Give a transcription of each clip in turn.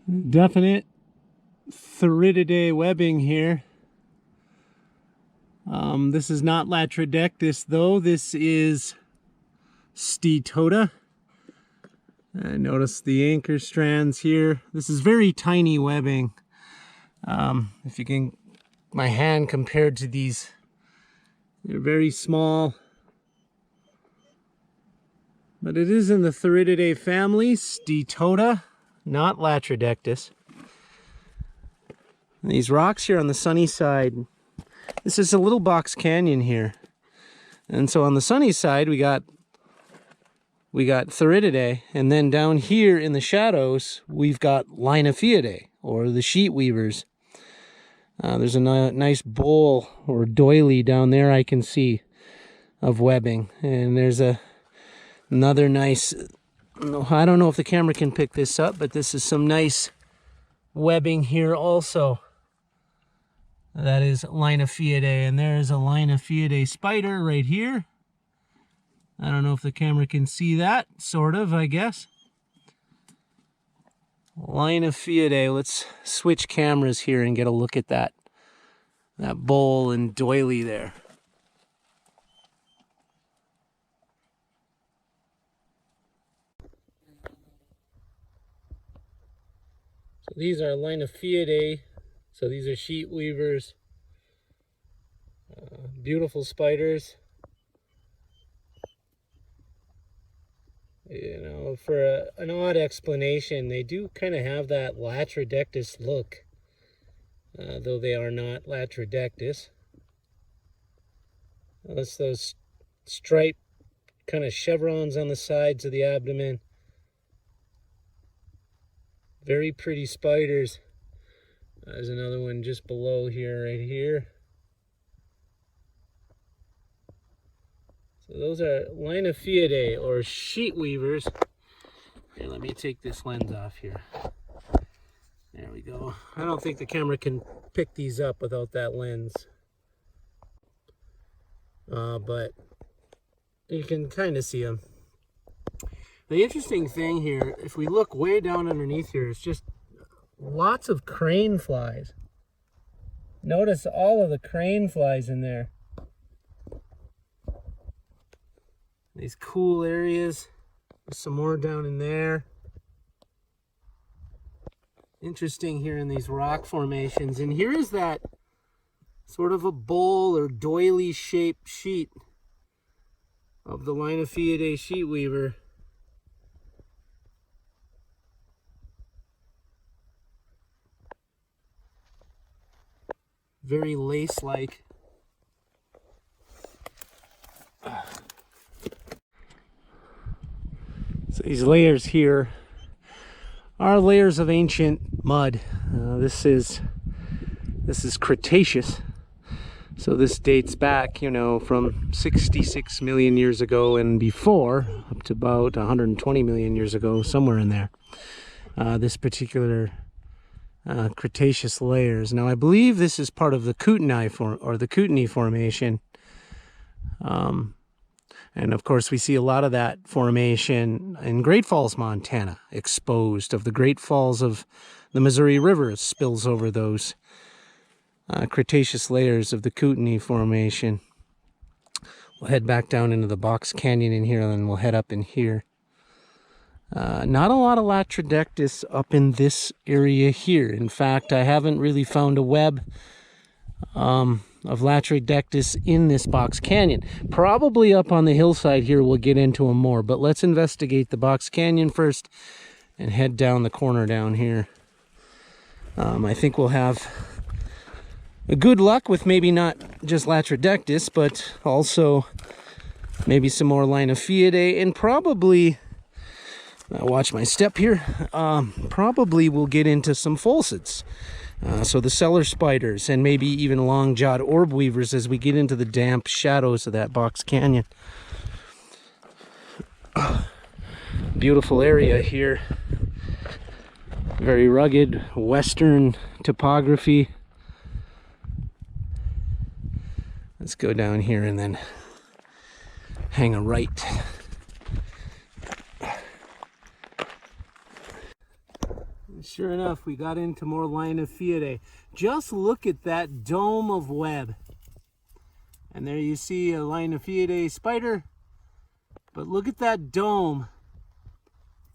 Definite Linyphiidae webbing here. This is not Latrodectus though. This is Steatota. Notice the anchor strands here. This is very tiny webbing. If you can, my hand compared to these, they're very small. But it is in the Linyphiidae family, Steatota, not Latrodectus. And these rocks here on the sunny side, this is a little box canyon here. And so on the sunny side, we got Linyphiidae, and then down here in the shadows, we've got Linyphiidae, or the sheet weavers. There's a nice bowl or doily down there I can see of webbing. And there's another nice, I don't know if the camera can pick this up, but this is some nice webbing here also. That is Linyphiidae, and there's a Linyphiidae spider right here. I don't know if the camera can see that, sort of, I guess. Linyphiidae, let's switch cameras here and get a look at that bowl and doily there. So these are Linyphiidae. So these are sheet weavers. Beautiful spiders. You know, for an odd explanation, they do kind of have that Latrodectus look, though they are not Latrodectus. That's those striped kind of chevrons on the sides of the abdomen. Very pretty spiders. There's another one just below here, right here. So those are Linyphiidae, or sheet weavers. Here, let me take this lens off here. There we go. I don't think the camera can pick these up without that lens. But you can kind of see them. The interesting thing here, if we look way down underneath here, is just lots of crane flies. Notice all of the crane flies in there. These cool areas. There's some more down in there. Interesting here in these rock formations. And here is that sort of a bowl or doily shaped sheet of the Linyphiidae sheet weaver. Very lace-like. So these layers here are layers of ancient mud. This is Cretaceous. So this dates back, you know, from 66 million years ago and before, up to about 120 million years ago, somewhere in there. This particular Cretaceous layers. Now I believe this is part of the Kootenai Kootenai formation. And of course we see a lot of that formation in Great Falls, Montana, exposed of the Great Falls of the Missouri River spills over those Cretaceous layers of the Kootenai formation. We'll head back down into the box canyon in here, and then we'll head up in here. Not a lot of Latrodectus up in this area here. In fact, I haven't really found a web of Latrodectus in this box canyon. Probably up on the hillside here we'll get into them more, but let's investigate the box canyon first and head down the corner down here. I think we'll have a good luck with maybe not just Latrodectus, but also maybe some more Linyphiidae, and probably, watch my step here, probably we'll get into some pholcids. So the cellar spiders, and maybe even long-jawed orb weavers as we get into the damp shadows of that box canyon. Beautiful area here. Very rugged western topography. Let's go down here and then hang a right. Sure enough, we got into more Linyphiidae. Just look at that dome of web. And there you see a Linyphiidae spider. But look at that dome.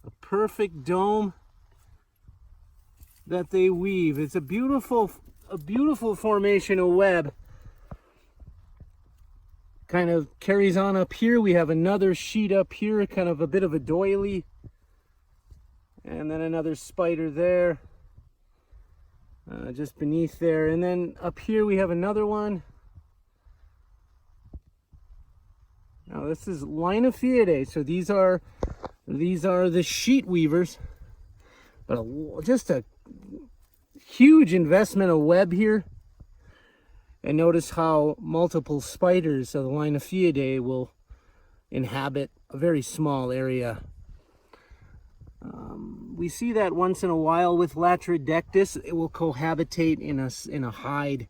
A perfect dome that they weave. It's a beautiful formation of web. Kind of carries on up here. We have another sheet up here, kind of a bit of a doily. And then another spider there, just beneath there. And then up here we have another one. Now this is Linyphiidae. So these are the sheet weavers. But just a huge investment of web here. And notice how multiple spiders of the Linyphiidae will inhabit a very small area. We see that once in a while with Latrodectus. It will cohabitate in a hide,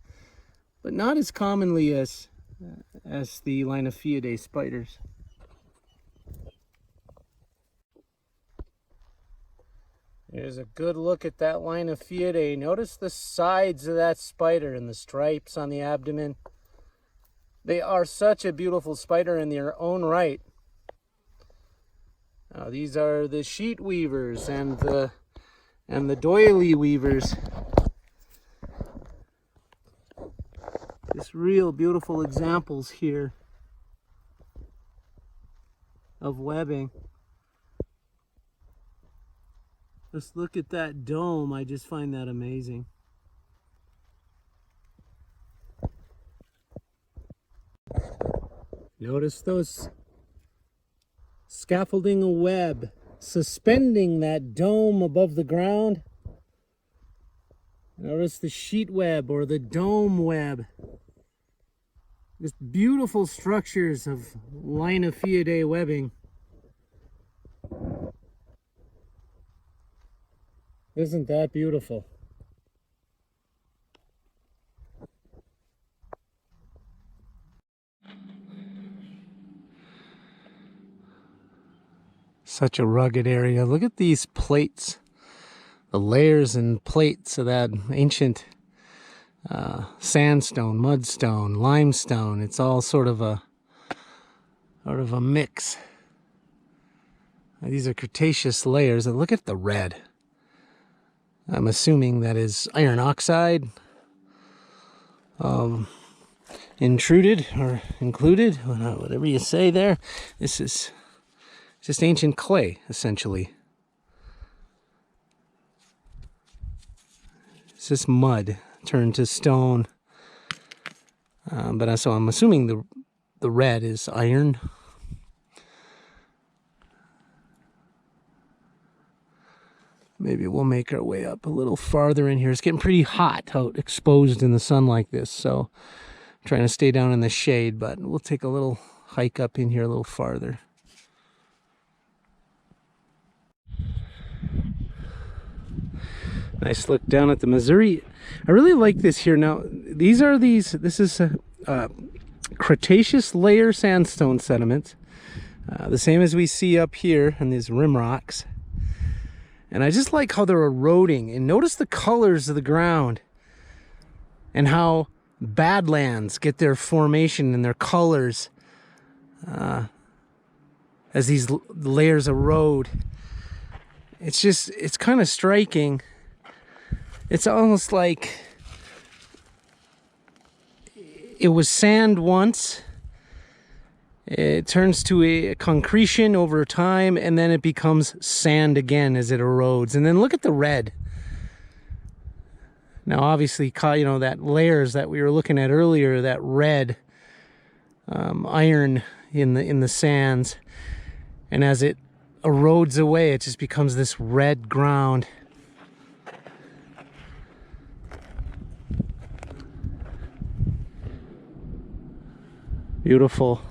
but not as commonly as the Linyphiidae spiders. Here's a good look at that Linyphiidae. Notice the sides of that spider and the stripes on the abdomen. They are such a beautiful spider in their own right. Now, these are the sheet weavers and the doily weavers. Just real beautiful examples here of webbing. Just look at that dome. I just find that amazing. Notice those scaffolding a web, suspending that dome above the ground. Notice the sheet web or the dome web. Just beautiful structures of Linyphiidae webbing. Isn't that beautiful? Such a rugged area. Look at these plates, the layers and plates of that ancient sandstone, mudstone, limestone. It's all sort of a mix. These are Cretaceous layers. And look at the red. I'm assuming that is iron oxide intruded or included, whatever you say there. This is just ancient clay, essentially. It's just mud turned to stone. So I'm assuming the red is iron. Maybe we'll make our way up a little farther in here. It's getting pretty hot out exposed in the sun like this, so I'm trying to stay down in the shade, but we'll take a little hike up in here a little farther. Nice look down at the Missouri. I really like this here. Now, this is Cretaceous layer sandstone sediments, the same as we see up here in these rim rocks. And I just like how they're eroding. And notice the colors of the ground and how badlands get their formation and their colors as these layers erode. It's kind of striking. It's almost like it was sand once. It turns to a concretion over time, and then it becomes sand again as it erodes. And then look at the red. Now, obviously, you know, that layers that we were looking at earlier, that red iron in the sands, and as it erodes away, it just becomes this red ground. Beautiful.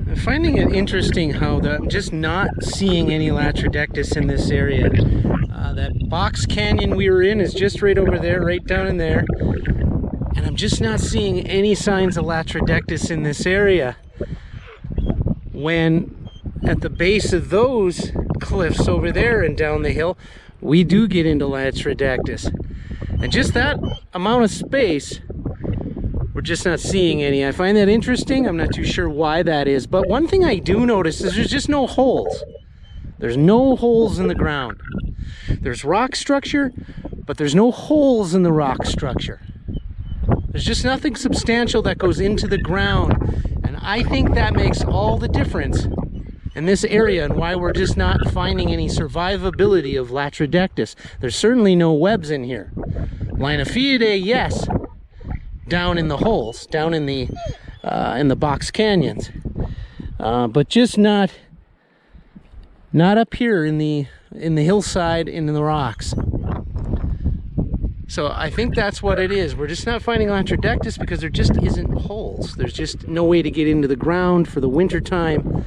I'm finding it interesting how I'm just not seeing any Latrodectus in this area. That box canyon we were in is just right over there, right down in there. And I'm just not seeing any signs of Latrodectus in this area, when at the base of those cliffs over there and down the hill, we do get into Latrodectus. And just that amount of space, we're just not seeing any. I find that interesting. I'm not too sure why that is. But one thing I do notice is there's just no holes. There's no holes in the ground. There's rock structure, but there's no holes in the rock structure. There's just nothing substantial that goes into the ground. And I think that makes all the difference in this area and why we're just not finding any survivability of Latrodectus. There's certainly no webs in here. Linyphiidae, yes, down in the holes, down in the box canyons, but just not up here in the hillside and in the rocks. So I think that's what it is. We're just not finding Latrodectus because there just isn't holes. There's just no way to get into the ground for the winter time.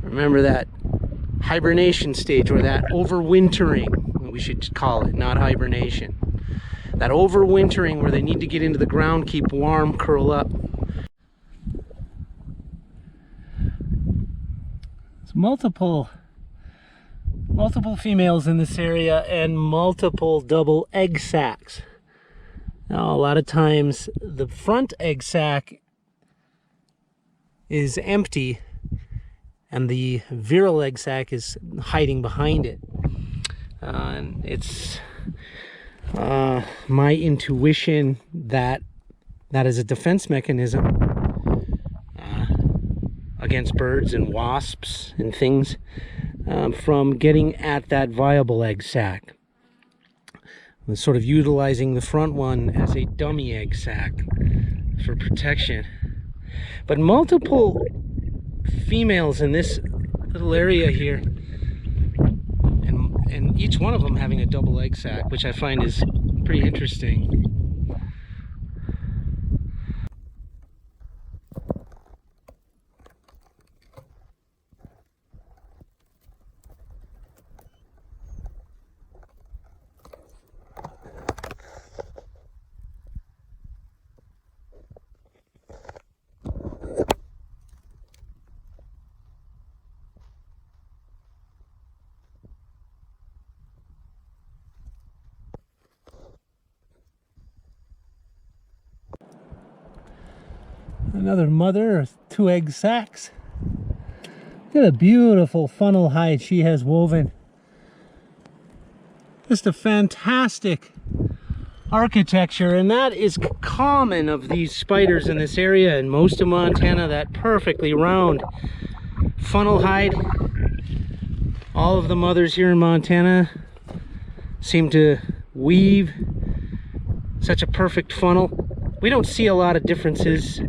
Remember that hibernation stage, or that overwintering, we should call it, not hibernation. That overwintering where they need to get into the ground, keep warm, curl up. There's multiple females in this area and multiple double egg sacs. Now, a lot of times the front egg sac is empty and the virile egg sac is hiding behind it. And it's my intuition that is a defense mechanism against birds and wasps and things from getting at that viable egg sac. And sort of utilizing the front one as a dummy egg sac for protection. But multiple females in this little area here, and each one of them having a double egg sac, which I find is pretty interesting. Another mother of 2 egg sacs. Look at a beautiful funnel hide she has woven. Just a fantastic architecture, and that is common of these spiders in this area and most of Montana, that perfectly round funnel hide. All of the mothers here in Montana seem to weave such a perfect funnel. We don't see a lot of differences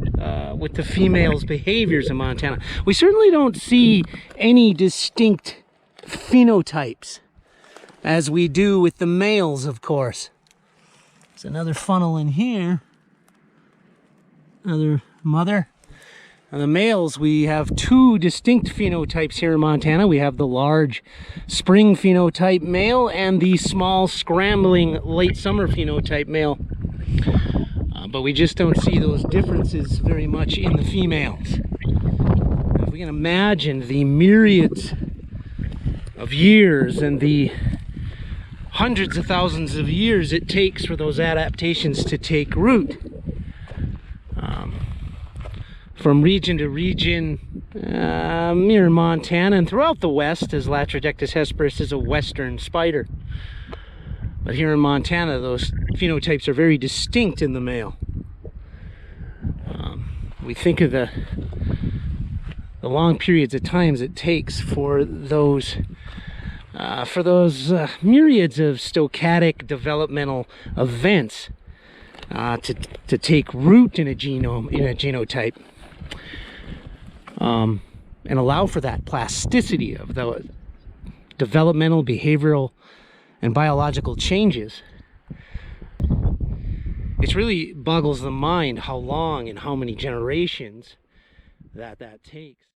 with the females' behaviors in Montana. We certainly don't see any distinct phenotypes as we do with the males, of course. There's another funnel in here. Another mother. And the males, we have 2 distinct phenotypes here in Montana. We have the large spring phenotype male and the small scrambling late summer phenotype male. But we just don't see those differences very much in the females. If we can imagine the myriads of years and the hundreds of thousands of years it takes for those adaptations to take root. From region to region, here in Montana and throughout the West, as Latrodectus hesperus is a western spider. But here in Montana, those phenotypes are very distinct in the male. We think of the long periods of times it takes for those myriads of stochastic developmental events to take root in a genome, in a genotype, and allow for that plasticity of the developmental, behavioral, and biological changes. It really boggles the mind how long and how many generations that takes.